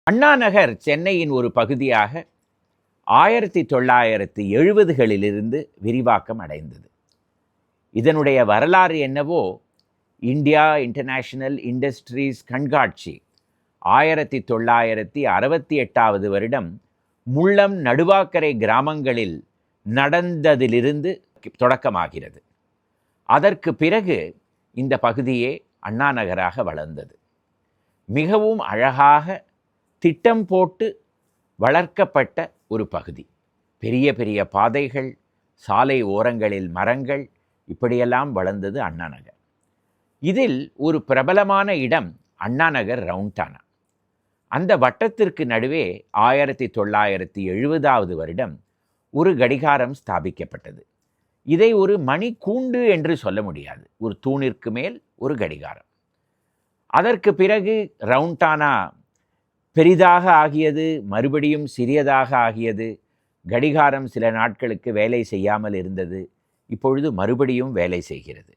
அண்ணா நகர் சென்னையின் ஒரு பகுதியாக 1970களிலிருந்து விரிவாக்கம் அடைந்தது. இதனுடைய வரலாறு என்னவோ, இந்தியா இன்டர்நேஷனல் இண்டஸ்ட்ரீஸ் கண்காட்சி 1968 வருடம் முள்ளம் நடுவாக்கரை கிராமங்களில் நடந்ததிலிருந்து தொடக்கமாகிறது. அதற்கு பிறகு இந்த பகுதியே அண்ணா நகராக வளர்ந்தது. மிகவும் அழகாக திட்டம் போட்டு வளர்க்கப்பட்ட ஒரு பகுதி. பெரிய பெரிய பாதைகள், சாலை ஓரங்களில் மரங்கள், இப்படியெல்லாம் வளர்ந்தது அண்ணா நகர். இதில் ஒரு பிரபலமான இடம் அண்ணா நகர் ரவுண்டானா. அந்த வட்டத்திற்கு நடுவே 1970 வருடம் ஒரு கடிகாரம் ஸ்தாபிக்கப்பட்டது. இதை ஒரு மணி கூண்டு என்று சொல்ல முடியாது, ஒரு தூணிற்கு மேல் ஒரு கடிகாரம். அதற்கு பிறகு ரவுண்டானா பெரிதாக ஆகியது, மறுபடியும் சிறியதாக ஆகியது. கடிகாரம் சில நாட்களுக்கு வேலை செய்யாமல் இருந்தது, இப்பொழுது மறுபடியும் வேலை செய்கிறது.